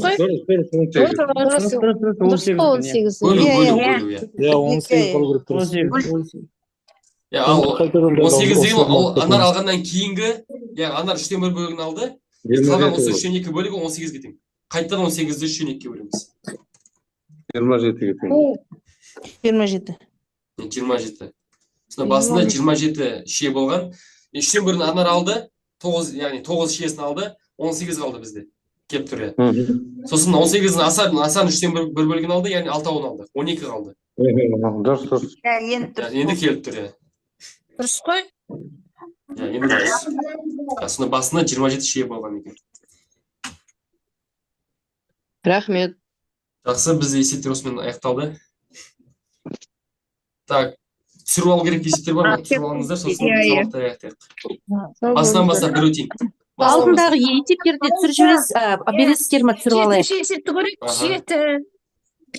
қалу керек дұрыс. 18 деген ол Анар алғаннан кейінгі, Анар 3-тен 1 бөлігін алды, қалған осы 3-тен 2 бөлігі 18-ге тең. Қайтадан 18-ді 3-тен 2-ге бөлеміз. 27-ге тең. 27. 27. Сонда басында 27 шие болған. 3-тен 1-ін Анар алды, 9 шиесін алды, 18 қалды бізде. Кеп тұр, Сосын 18-ін Асан 3-тен 1 бөлігін алды, яғни 6-ауын алды. 12 қалды. Дұрыс. Енді келіп тұр, Дұрыс қой? Енді дұрыс. Сонда басында 27 шие болған екен. Рахмет. Жақсы, бізде есептер осымен аяқталды. Так, түсіріп алу керек есептер бар ма? Түсіріп алыңыздар, сосын сабақты аяқтайық. Басынан бастап бір өтейін. Алдындағы есептерді түсіріп бересіздер ма, түсіріп алайық? Есепті көрейік, 7.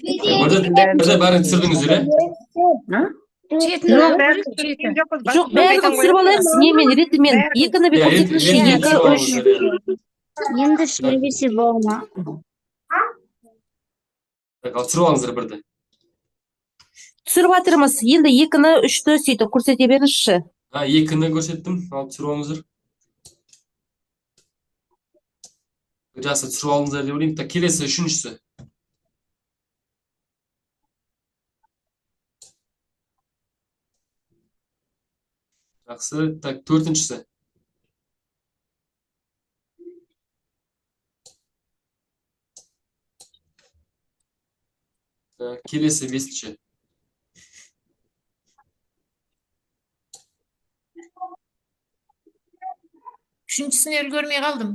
Бірді бәрін түсірдіңіздер, Жоқ, бәрін түсіріп алайық, немен, ретімен, 2-ні бір көрсетіңізші, 2, 3. Енді сөйлесе болма. Түсіріп алыңыздар бірді. Түсіріп атырмыз, енді 2-ні 3-ті сөйтіп көрсете беріңізші. 2-ні көрсеттім, ал түсіріп алыңыздар. Жақсы түсіріп алдыңыздар деп ойлаймын. Так, келесі үшіншісі. Жақсы. Так, төртіншісі. Так, келесі бесінші. Үшіншісіне үлгермей қалдым.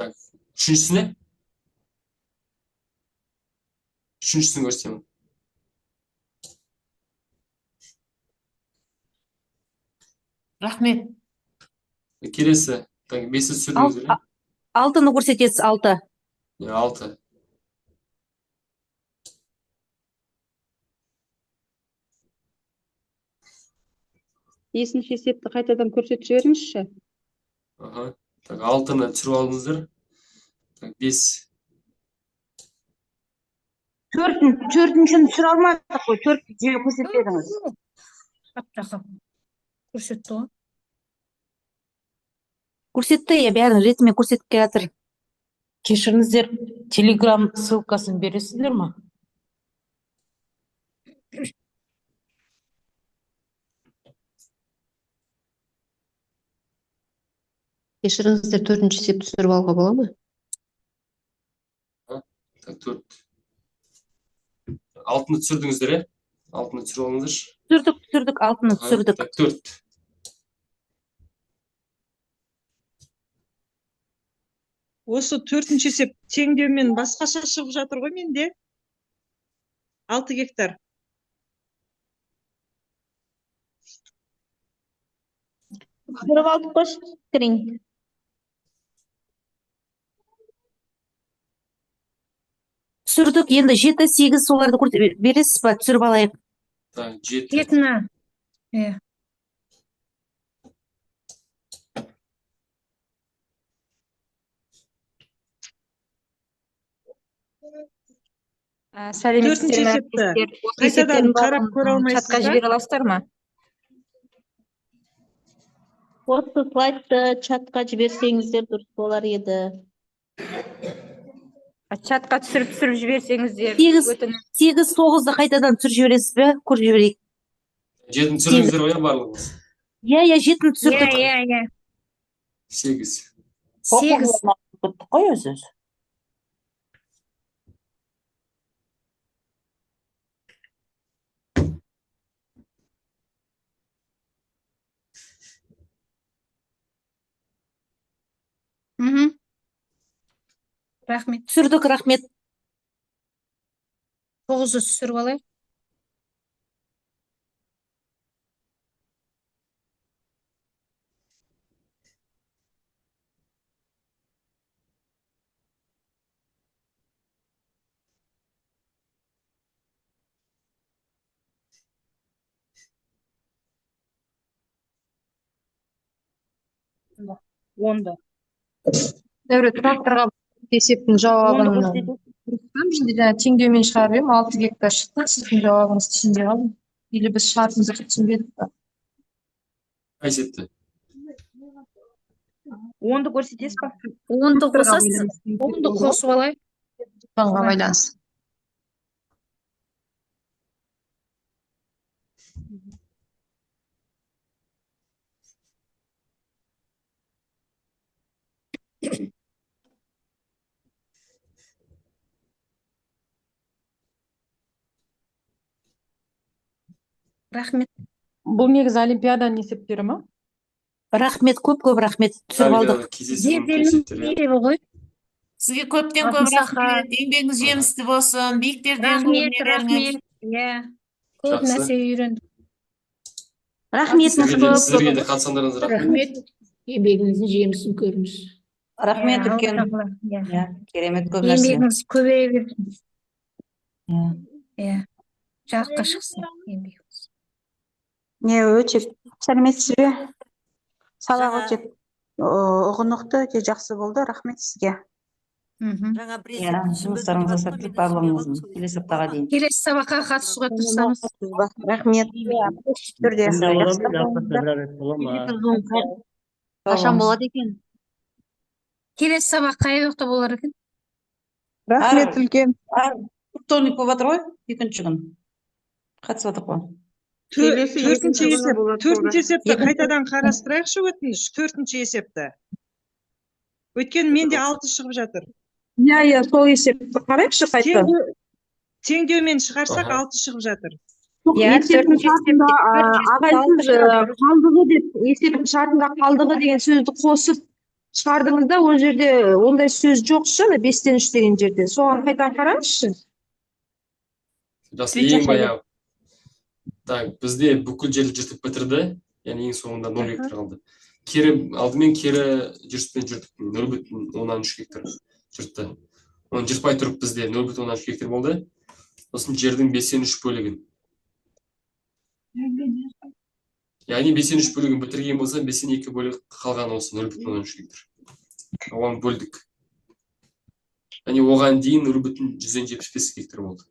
Так, үшіншісіне? Үшіншісін көрсетемін. Рахмет. Келесі. Так, бесі түсірдіңіздер. Алтыны көрсетесіз, 6. 6. Бесінші есепті қайтадан көрсетіп жіберіңізші. Ага. Так, 6-ны түсіріп алдыңыздар. Так, 5. Төртіншіні түсіре алмадық қой. 4-ті жүйе көрсетпедіңіз. Көрсетті ғой. Көрсетті, я бәрін ретімен көрсетіп келе жатыр. Кешіріңіздер, телеграм ссылкасын бересіздер ма? Кешіріңіздер, 4-ші есепті түсіріп алуға бола ма? Так, 4. 6-ны түсірдіңіздер, е? 6-ны түсіріп алыңыздаршы. Түсірдік, 6-ны түсірдік. Так, 4. Осы 4-ші есеп теңдеумен басқаша шығып жатыр ғой менде. 6 гектар. Түсіріп алдық қош, кірін. Түсірдік, енді 7, 8 соларды бересіз ба? Түсіріп алайық. Так, 7. Жетіні. Төртінші есепті қайтадан қарап көре алмайсыз Чатқа ба? жібере аласыздар ма? Осы слайдты чатқа жіберсеңіздер дұрыс болар еді. Чатқа түсіріп жіберсеңіздер. 8, 9-ды қайтадан түсіріп жібересіз бе? Көріп жіберейік. 7-ні түсірдіңіздер ғой, барлығыңыз. Иә, 7-ні түсірдік. 8. 8. Қой өзі. Рахмет. Түсірдік, рахмет. 9-ды түсіріп алайық. Онда. Дәулет, тракторға есептің жауабын теңдеумен шығарып едім, 6 гектар шықты, сіздің жауабыңыз түсінбей қалдым. Или біз шартымызды түсінбедік па? Қай есепті? 10-ды көрсетесіз ба? 10-ды қосасыз, 10-ды қосып алайық. Соңға байланысты. Рахмет. Бұл негізі олимпиаданың есептері ма? Рахмет, көп рахмет. Түсіріп алдық. Ғой. Сізге көптен көп рахмет. Еңбегіңіз жемісті болсын. Биіктерден Рахмет. Көп нәрсе үйрендік. Рахметіңіз көп. Сіздерге де қатысқандарыңызға рахмет. Еңбегіңіздің жемісін көріңіз. Рахмет үлкен. Керемет көп нәрсе. Еңбегіңіз көбейе берсін. Жарыққа шықсын еңбегіңіз. Не, өте сәлеметсіз бе? Сабақ өте ұғынықты, өте жақсы болды. Рахмет сізге. Жұмыстарыңызға сәттілік барлығыңыздың. Келесі аптаға дейін. Келесі сабаққа қатысуға тырысамыз. Рахмет. Түрде. Болады, Қашан болады болады екен? Келесі сабақ қай уақытта болар екен? Рахмет үлкен. Вторник болып жатыр ғой, екінші күн. Қатысып жатыр ғой. Төртінші есепті қайтадан қарастырайықшы өтініш, төртінші есепті. Өйткені менде 6 шығып жатыр. Иә, сол есепті қарайықшы қайта. Теңдеумен шығарсақ 6 шығып жатыр. Есептің шартында ағайсыз қалдығы деп, есептің шартында қалдығы деген сөзді қосып шығардыңыз да, ол жерде ондай сөз жоқ шығар, 5-тен 3 деген жерде. Соған қайтадан қараңызшы. Жақсы, ең баяғы. Так, бізде бүкіл жерді жыртып бітірді, яғни ең соңында 0 гектар қалды. Алдымен кері жүріспен жүрдік, 0,3 гектар жүртті. Оны жыртпай тұрып бізде 0,3 гектар болды. Сосын жердің 5-тен 3 бөлігін. Яғни 5-тен 3 бөлігін бітірген болса, 5-тен 2 бөлігі қалған осы 0,3 гектар. Оған бөлдік. Яғни оған дейін 0,175 гектар болды.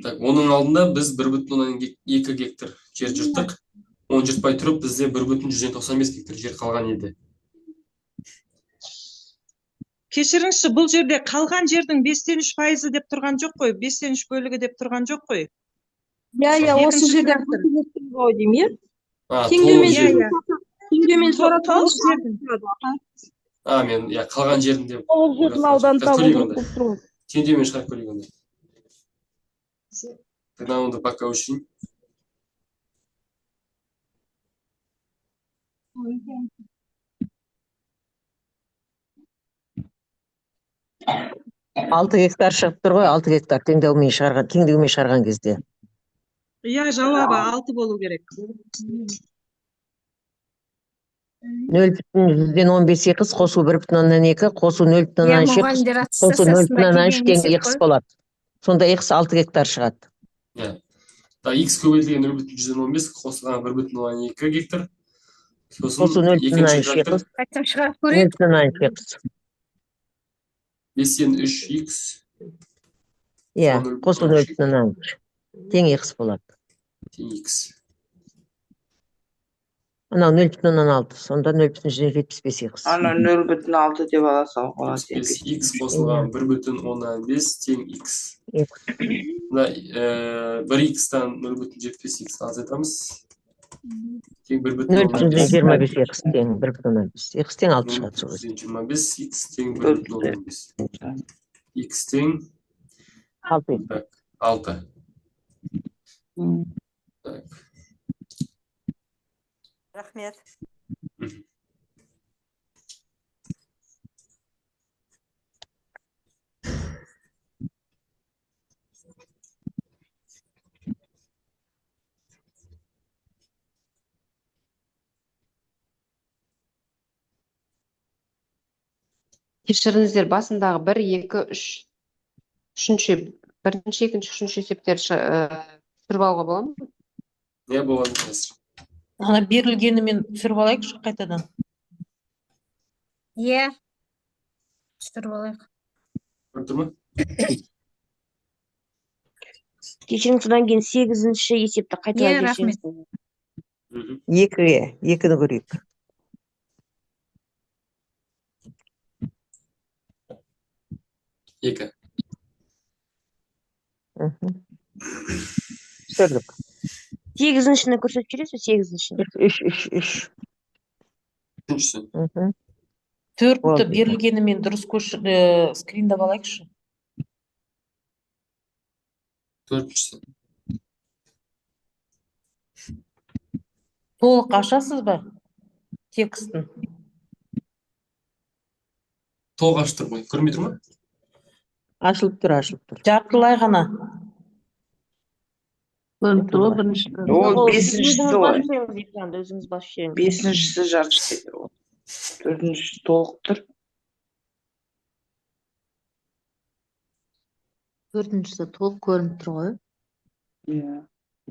Так, оның алдында біз 1,2 гектар жер жырттық. Оны жыртпай тұрып, бізде 1,195 гектар жер қалған еді. Кешіріңізші, бұл жерде қалған жердің 5-тен 3% деп тұрған жоқ қой, 5-тен 3 бөлігі деп тұрған жоқ қой. Иә, осы жерде ғой деймін, иә? Теңдеумен сұратыңыз. Мен қалған жерінде теңдеумен шығарып көрейік онда. Тогда онда пока учим. Алты гектар шығып тұр ғой, 6 гектар теңдеумен шығарған кезде. Иә, жауабы 6 болу керек. 0,15 X қосу 1,2, қосу 0,3, қосу 0,3 тең X болады. Сонда X 6 гектар шығады. X көбейтілген 0,115 қосылған 1,2 гектар. Қосу 0,3 X. 5-тен 3X. Иә, қосу 0,3 тең X болады. Тең X. Анау 0,6, сонда 0,175 X. Ана 0,6 деп аласың. 5X қосылған 1,15 тең X. 1X-тан 0,75 X азайтамыз. Тең 0,25 X тең 1,15. X тең 6 шығады. 0,25 X тең 1,15. X тең 6. Рахмет. Кешіріңіздер, басындағы 1, 2, 3, бірінші, екінші, үшінші есептер түсіріп алуға бола ма? Не болады қазір? Ана берілгенімен түсіріп алайықшы қайтадан. Иә, түсіріп алайық. Көрді ма? Кешіріңіз, содан кейін 8-ші есепті қайтадан рахмет. 2-ні көрейік. Екі. Түсірдік. 8-шіні көрсетіп жүресіз, 8-шіні. 3. Үшіншісі. 4-ті берілгенімен дұрыс скриндап алайықшы. 4-шісі. Толық ашасыз ба? Текстін. Толық ашып тұр ғой, көрмей тұр ма? Ашылып тұр. Жартылай ғана. Ол 5-шісі ғой. Өзіңіз басып жіберіңіз. 5-шісі жарты. 4-шісі толық тұр. 4-шісі толық көрініп тұр ғой.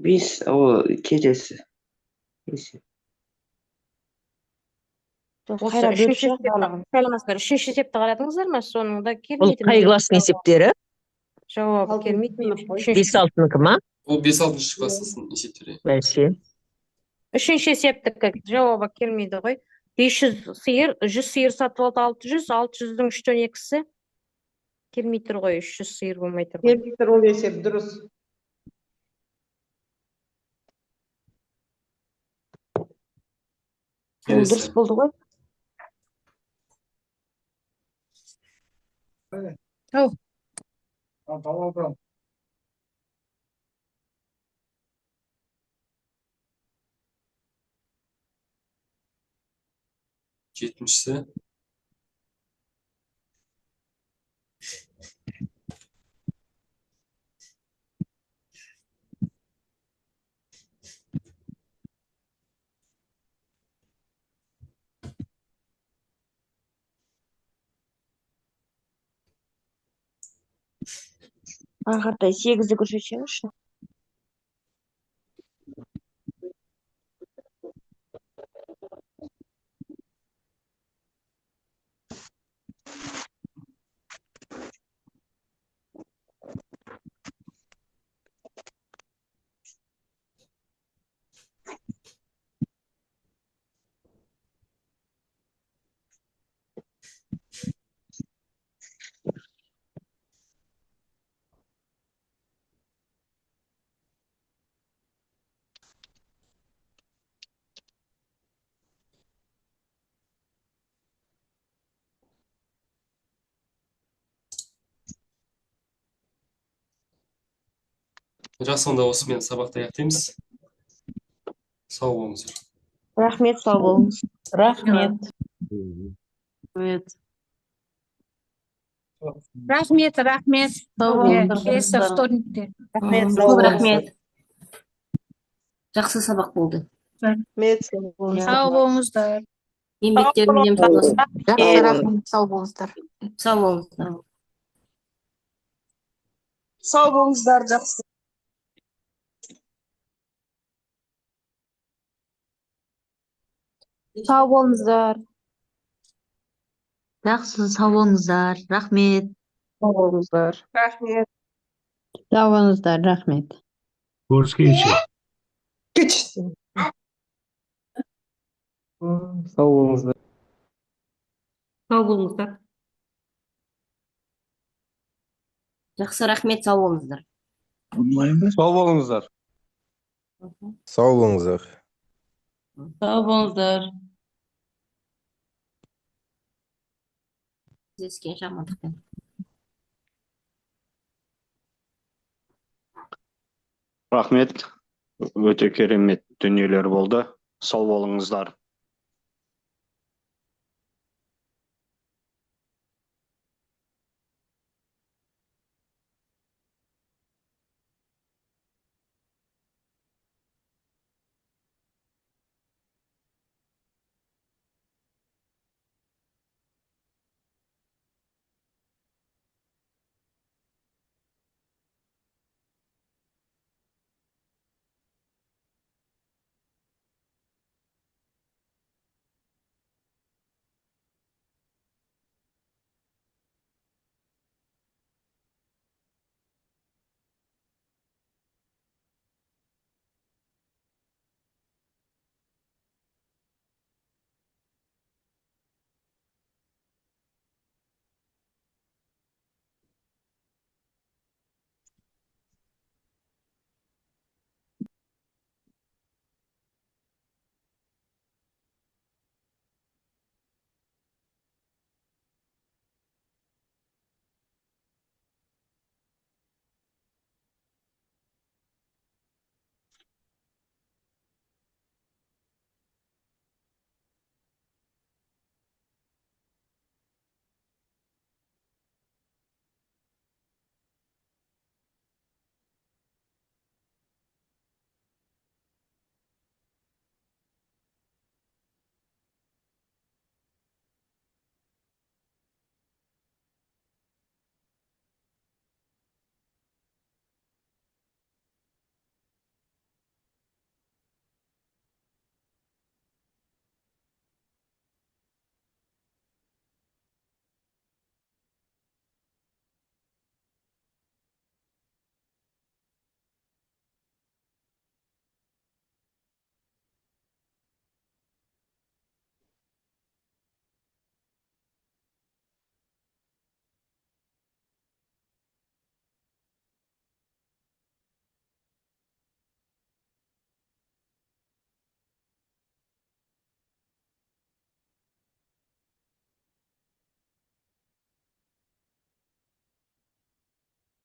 5 ол келесі. Үшінші есепті қарадыңыздар ма? Соныңда Бұл келмейді. қай класстың есептері? Жауабы келмейді. 5-6-нікі ма? Ол 5-6 классын есептері. Бәлше. Үшінші есептікі жауабы келмейді ғой. 500 сиыр, 100 сиыр сатып алды 600, 600-дің 3-тен 2-сі келмей тұр ғой, 300 сиыр болмай тұр ғой. Келмей тұр ол есеп дұрыс. Ол дұрыс болды ғой. Ау. Tamam. 70-сі. Ағардай 8-ді көрсетсеңізші. Жақсы, онда осымен сабақты аяқтаймыз. Сау болыңыздар. Рахмет, сау болыңыз. Рахмет. Рахмет. Келесі вторникте. Рахмет, сау болыңыздар. Жақсы сабақ болды. Рахмет, сау болыңыздар. Сау болыңыздар. Еңбектеріңізден болсын. Жақсы, рахмет. Сау болыңыздар. Сау болыңыздар. Сау болыңыздар, жақсы. Сау болыңыздар. Жақсы, сау болыңыздар. Рахмет. Сау болыңыздар. Рахмет. Сау болыңыздар. Рахмет. Көріскенше. Кешірсін. Сау болыңыздар. Сау болыңыздар. Жақсы, рахмет, сау болыңыздар. Сау болыңыздар. Сау болыңыздар. Сау болыңыздар. Кездескенше амандықпен. Рахмет. Өте керемет дүниелер болды. Сау болыңыздар.